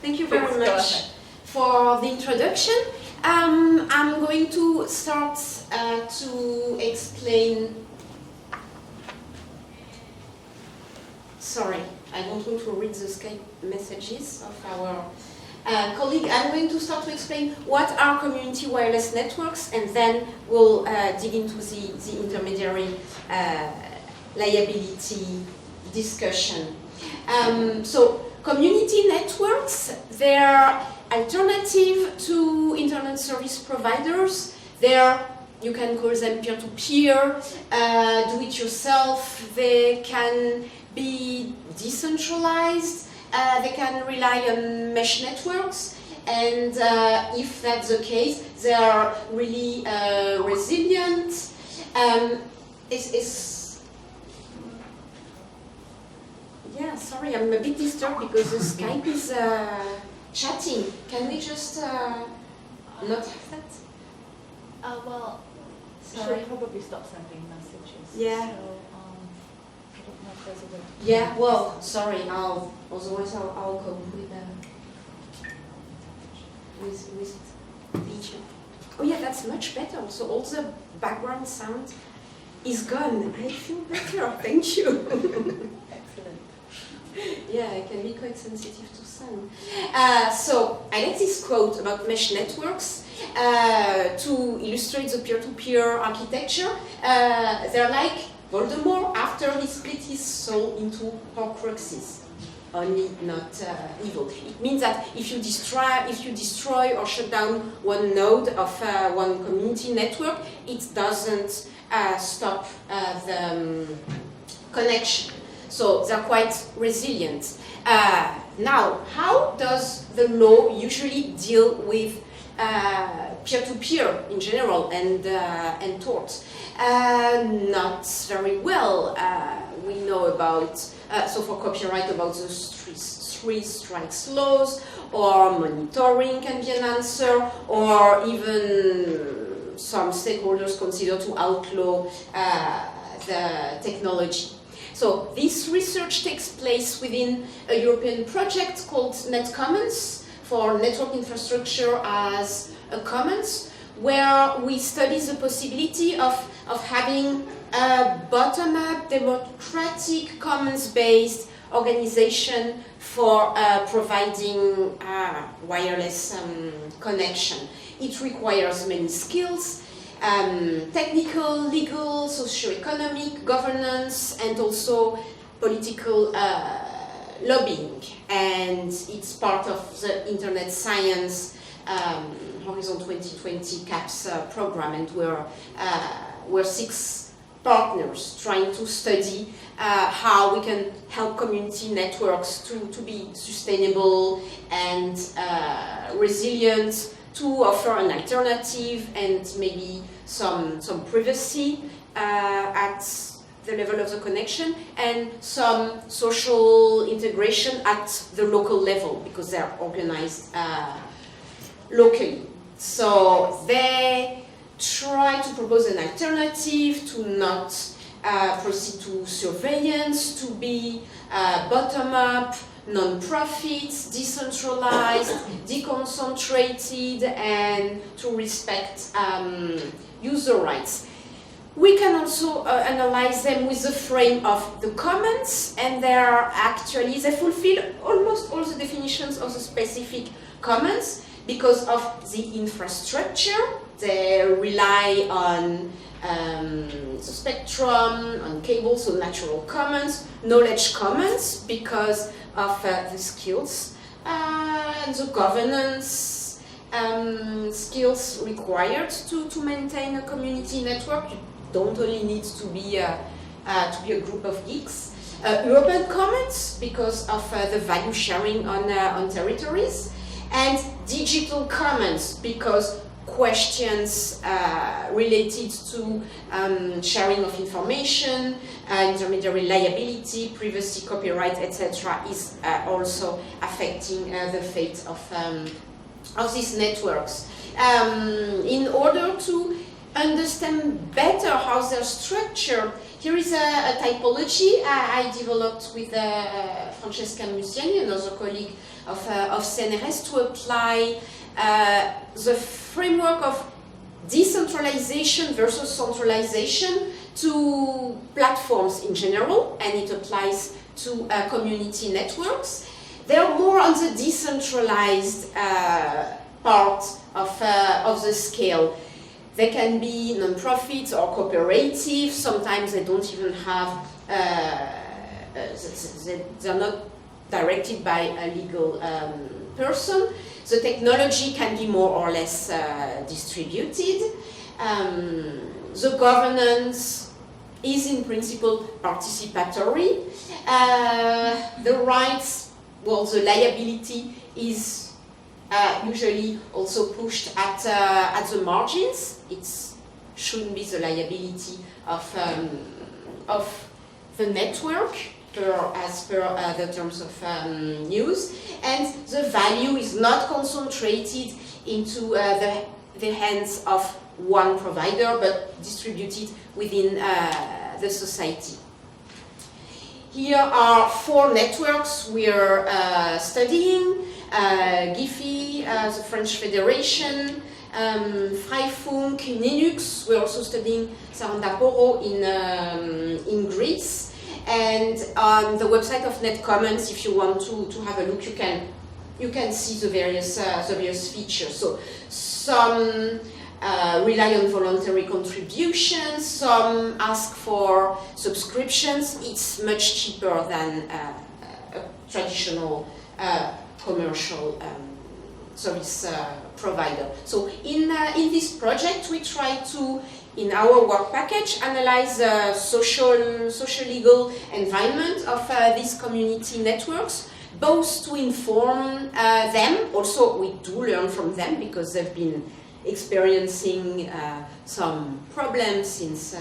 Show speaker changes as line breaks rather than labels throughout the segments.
Thank you very much for the introduction. I'm going to start to explain. Sorry, I don't want to read the Skype messages of our colleague. I'm going to start to explain what are community wireless networks, and then we'll dig into the intermediary liability discussion. So community networks, they're alternative to internet service providers. You can call them peer-to-peer, do-it-yourself. They can be decentralized. They can rely on mesh networks. And if that's the case, they are really resilient. Yeah, sorry, I'm a bit disturbed because the Skype is chatting. Can we just not have that?
Well,
sorry.
she'll probably stop sending messages.
Yeah.
So, I don't know if there's a way to
Yeah, well, sorry, otherwise I'll cope with feature. Oh yeah, that's much better. So all the background sound is gone. I feel better, thank you.
Excellent.
Yeah, I can be quite sensitive to sound. So I like this quote about mesh networks to illustrate the peer-to-peer architecture. They're like Voldemort after he split his soul into Horcruxes, only not evil. It means that if you destroy or shut down one node of one community network, it doesn't stop the connection. So they're quite resilient. Now, how does the law usually deal with peer-to-peer in general and tort? Not very well. We know about, so for copyright, about the three strikes laws, or monitoring can be an answer, or even some stakeholders consider to outlaw the technology. So this research takes place within a European project called NetCommons, for network infrastructure as a commons, where we study the possibility of having a bottom-up democratic commons-based organization for providing wireless connection. It requires many skills, technical, legal, socio-economic, governance, and also political lobbying. And it's part of the Internet Science Horizon 2020 CAPS program, and we're 6 partners trying to study how we can help community networks to be sustainable and resilient, to offer an alternative and maybe some privacy at the level of the connection, and some social integration at the local level, because they're organized locally. So they try to propose an alternative, to not proceed to surveillance, to be bottom-up, non-profit, decentralized, deconcentrated, and to respect user rights. We can also analyze them with the frame of the commons, and they fulfill almost all the definitions of the specific commons because of the infrastructure. They rely on the spectrum, on cable, so natural commons, knowledge commons because of the skills and the governance skills required to maintain a community network. You don't only need to be a group of geeks. Urban commons because of the value sharing on territories, and digital commons because questions related to sharing of information, intermediary liability, privacy, copyright, etc. is also affecting the fate of these networks. In order to understand better how they're structured, here is a typology I developed with Francesca Musiani, another colleague of CNRS, to apply the framework of decentralization versus centralization to platforms in general, and it applies to community networks. They're more on the decentralized part of the scale. They can be non-profits or cooperatives. Sometimes they don't even have, they're not directed by a legal person. The technology can be more or less distributed. The governance is in principle participatory. The rights, well, the liability is usually also pushed at the margins. It shouldn't be the liability of the network as per the terms of use, and the value is not concentrated into the hands of one provider, but distributed within the society. Here are 4 networks we're studying. GIFI, the French Federation, Freifunk, Linux. We're also studying Sarandaporo in Greece. And on the website of NetCommons, if you want to have a look, you can see the various features. So some rely on voluntary contributions, some ask for subscriptions. It's much cheaper than a traditional commercial service provider. So in this project, we try to, in our work package, analyze the social legal environment of these community networks, both to inform them. Also, we do learn from them because they've been experiencing some problems since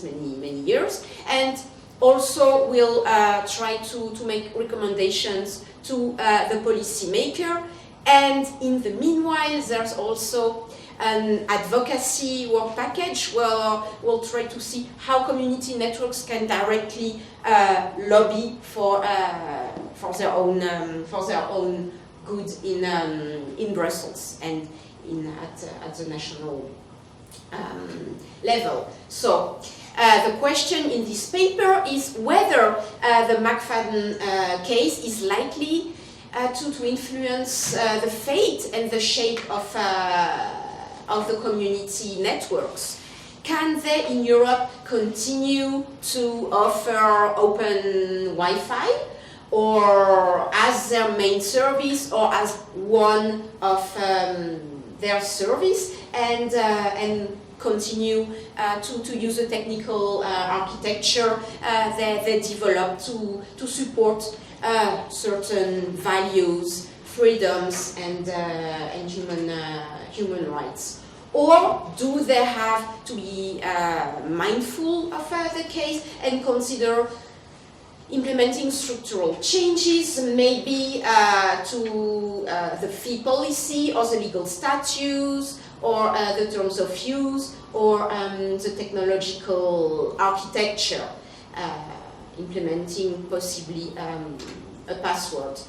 many years, and also we'll try to make recommendations to the policymaker. And in the meanwhile, there's also an advocacy work package where we'll try to see how community networks can directly lobby for their own good in Brussels and at the national level. So the question in this paper is whether the McFadden case is likely to influence the fate and the shape of the community networks. Can they in Europe continue to offer open Wi-Fi, or as their main service, or as one of their service, and continue to use the technical architecture they develop to support certain values, freedoms, and human rights? Or do they have to be mindful of the case and consider implementing structural changes, maybe to the fee policy or the legal statutes, or the terms of use, or the technological architecture, implementing possibly a password.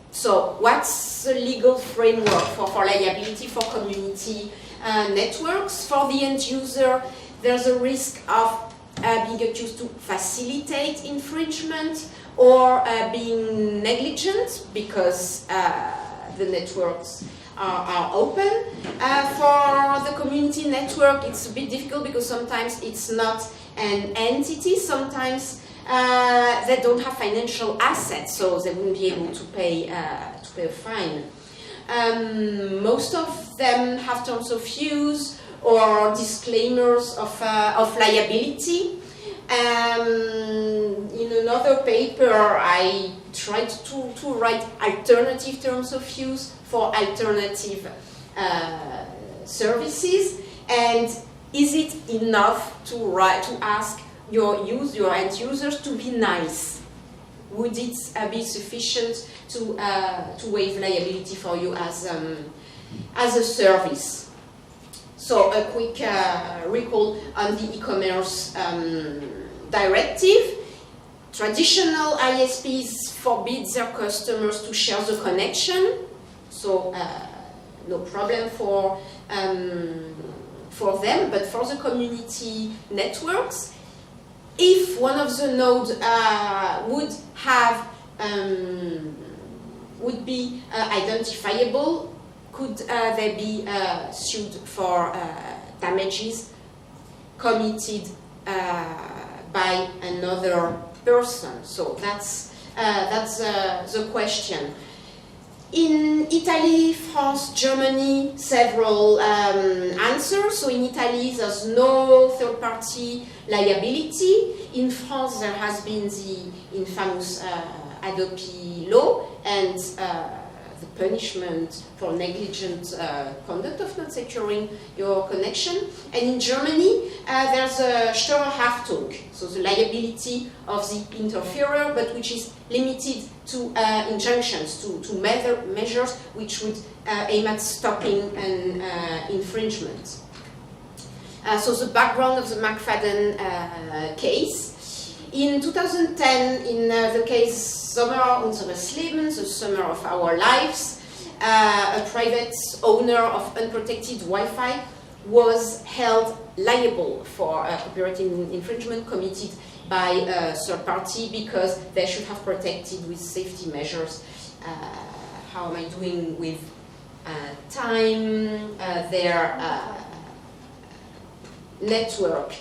So what's the legal framework for liability for community networks? For the end user, there's a risk of being accused to facilitate infringement, or being negligent because the networks are open. For the community network, it's a bit difficult because sometimes it's not an entity. Sometimes they don't have financial assets, so they wouldn't be able to pay a fine. Most of them have terms of use or disclaimers of liability. In another paper, I tried to write alternative terms of use for alternative services. And is it enough to ask your end users to be nice? Would it be sufficient to waive liability for you as a service? So a quick recall on the E-commerce Directive. Traditional ISPs forbid their customers to share the connection, so no problem for them, but for the community networks, if one of the nodes would be identifiable, could they be sued for damages committed by another person? So that's the question. In Italy, France, Germany, several answers. So in Italy, there's no third-party liability. In France, there has been the infamous Adopi law and the punishment for negligent conduct of not securing your connection. And in Germany, there's a Störerhaftung, so the liability of the interferer, but which is limited to injunctions, to measures which would aim at stopping an infringement. So the background of the McFadden case. In 2010, in the case Sommer unseres Lebens, the summer of our lives, a private owner of unprotected Wi-Fi was held liable for copyright infringement committed by a third party because they should have protected with safety measures. How am I doing with time? Their network.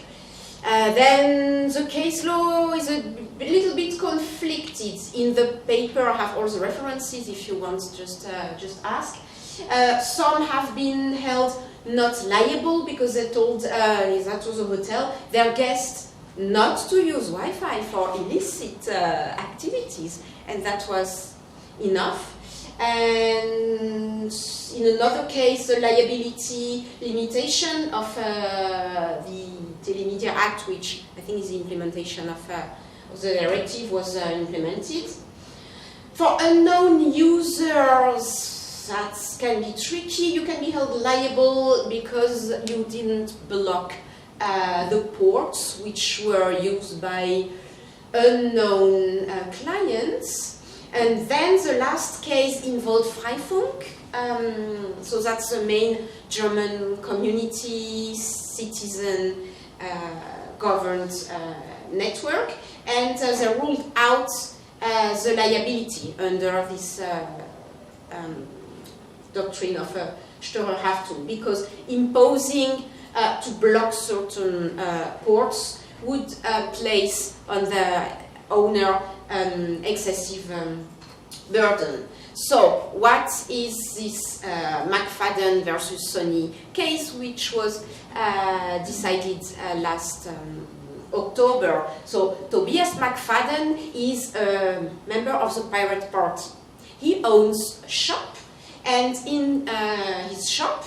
Then the case law is a little bit conflicted. In the paper, I have all the references. If you want, just ask. Some have been held not liable because they told that was a hotel their guests not to use Wi-Fi for illicit activities, and that was enough. And in another case, the liability limitation of the Telemedia Act, which I think is the implementation of the directive, was implemented. For unknown users, that can be tricky. You can be held liable because you didn't block the ports which were used by unknown clients. And then the last case involved Freifunk. So that's the main German community citizen governed network. And they ruled out the liability under this doctrine of Störerhaftung, because imposing to block certain ports would place on the owner excessive burden. So what is this McFadden versus Sony case, which was decided last October? So Tobias McFadden is a member of the pirate party. He owns a shop, and in his shop,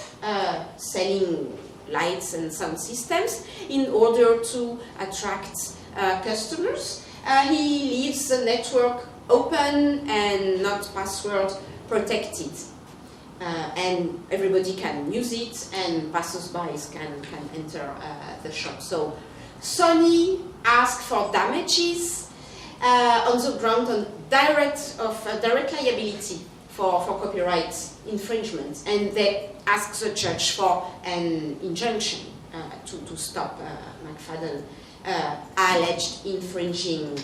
selling lights and sound systems in order to attract customers. He leaves the network open and not password protected, and everybody can use it, and passers-by can enter the shop. So Sony asked for damages on the ground of direct liability for copyright infringement, and they asked the judge for an injunction to stop McFadden alleged infringing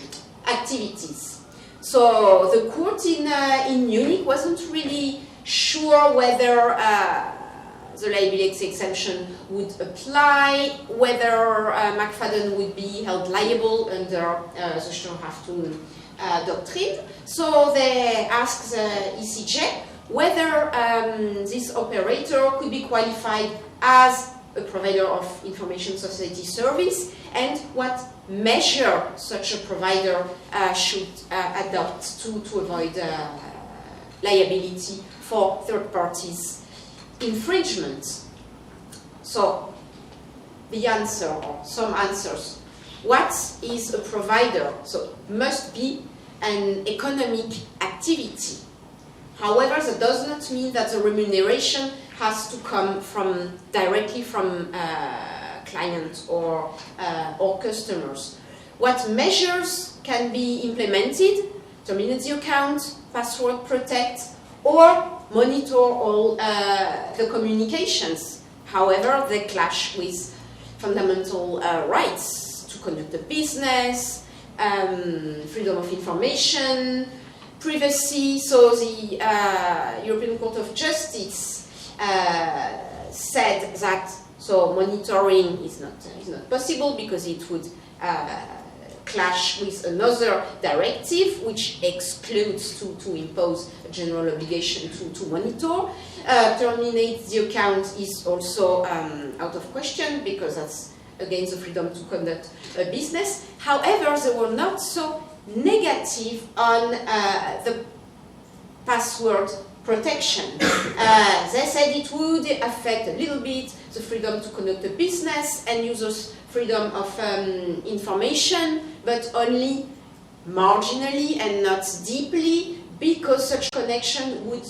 activities. So the court in Munich wasn't really sure whether the liability exemption would apply, whether McFadden would be held liable under the Störerhaftung doctrine. So they asked the ECJ whether this operator could be qualified as a provider of information society service, and what measure such a provider should adopt to avoid liability for third parties' infringement. So the answer, or some answers. What is a provider? So it must be an economic activity. However, that does not mean that the remuneration has to come directly from clients or customers. What measures can be implemented? Terminate the account, password protect, or monitor all the communications. However, they clash with fundamental rights to conduct a business, freedom of information, privacy. So the European Court of Justice said that monitoring is not possible because it would clash with another directive which excludes to impose a general obligation to monitor. Terminate the account is also out of question because that's against the freedom to conduct a business. However, they were not so negative on the password protection. They said it would affect a little bit the freedom to conduct a business and users' freedom of information, but only marginally and not deeply, because such connection would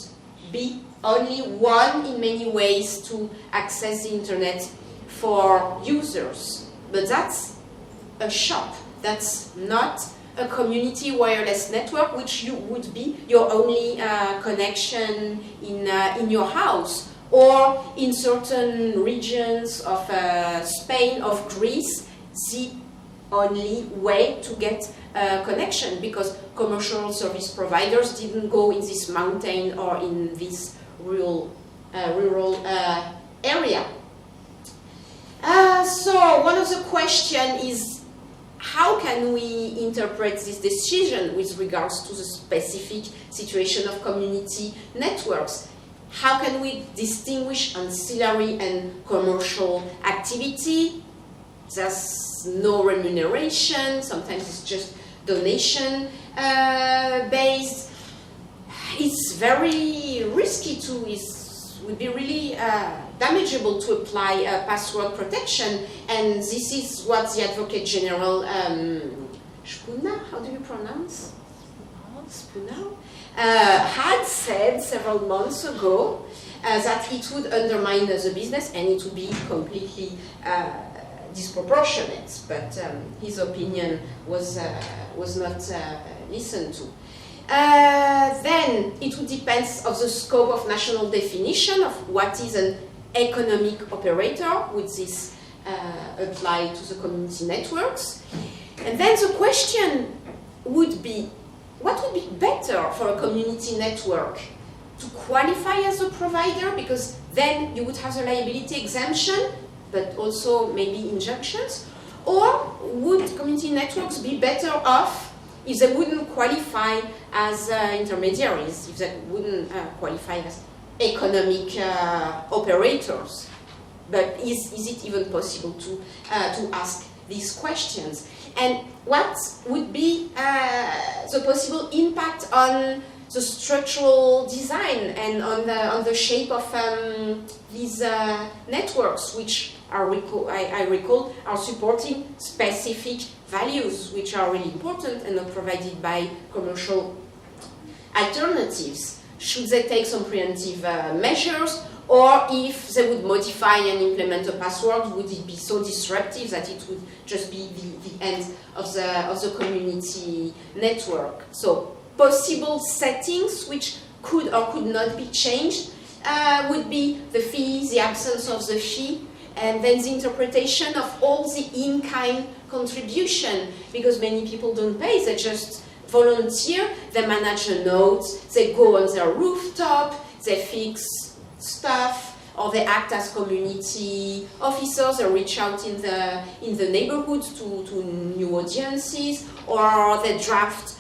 be only one in many ways to access the internet for users. But that's a shop. That's not a community wireless network, which would be your only connection in your house, or in certain regions of Spain, of Greece, the only way to get a connection, because commercial service providers didn't go in this mountain or in this rural area. So one of the questions is, how can we interpret this decision with regards to the specific situation of community networks? How can we distinguish ancillary and commercial activity? There's no remuneration, sometimes it's just donation based. It's very risky would be really damageable to apply password protection, and this is what the Advocate General Spooner, how do you pronounce? Spooner? Had said several months ago that it would undermine the business and it would be completely disproportionate, but his opinion was not listened to. Then it would depend on the scope of national definition of what is an economic operator. Would this apply to the community networks? And then the question would be, what would be better for a community network? To qualify as a provider, because then you would have the liability exemption, but also maybe injunctions? Or would community networks be better off if they wouldn't qualify as intermediaries, if they wouldn't qualify as economic operators? But is it even possible to ask these questions? And what would be the possible impact on the structural design and on the shape of these networks, which I recall are supporting specific values which are really important and not provided by commercial alternatives? Should they take some preemptive measures, or if they would modify and implement a password, would it be so disruptive that it would just be the end of the community network? So possible settings which could or could not be changed would be the fee, the absence of the fee, and then the interpretation of all the in-kind contribution, because many people don't pay, they just volunteer, they manage a node, they go on their rooftop, they fix stuff, or they act as community officers, they reach out in the neighborhood to new audiences, or they draft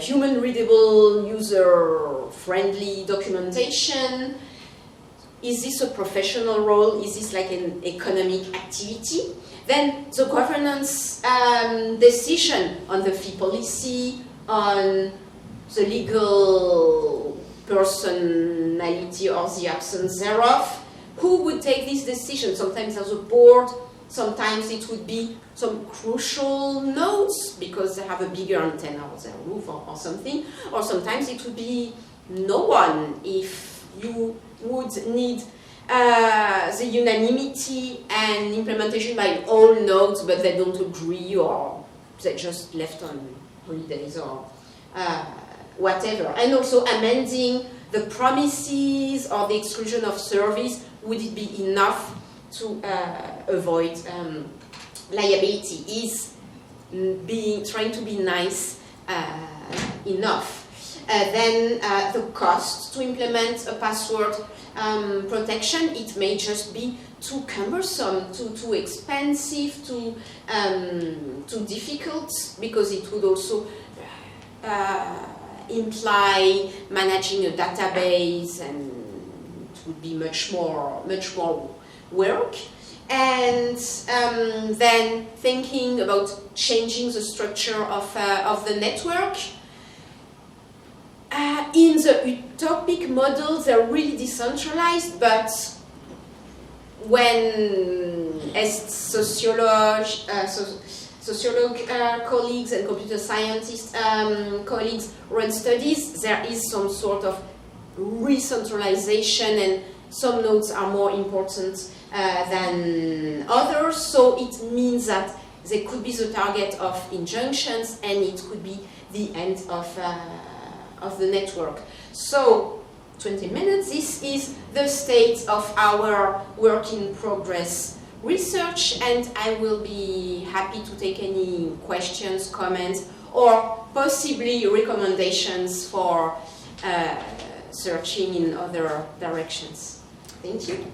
human readable, user-friendly documentation. Is this a professional role? Is this like an economic activity? Then the governance decision on the fee policy, on the legal personality or the absence thereof, who would take this decision? Sometimes there's a board, sometimes it would be some crucial nodes because they have a bigger antenna on their roof or something, or sometimes it would be no one if you would need the unanimity and implementation by all nodes, but they don't agree, or they just left on holidays, or whatever. And also amending the promises or the exclusion of service, would it be enough to avoid liability? Is trying to be nice enough? Then the cost to implement a password protection, it may just be too cumbersome, too expensive, too difficult, because it would also imply managing a database, and it would be much more work. And then thinking about changing the structure of the network. In the utopic model, they're really decentralized, but when as sociologue colleagues and computer scientist colleagues run studies, there is some sort of re-centralization, and some nodes are more important than others, so it means that they could be the target of injunctions, and it could be the end of the network. So, 20 minutes, this is the state of our work in progress research, and I will be happy to take any questions, comments, or possibly recommendations for searching in other directions. Thank you.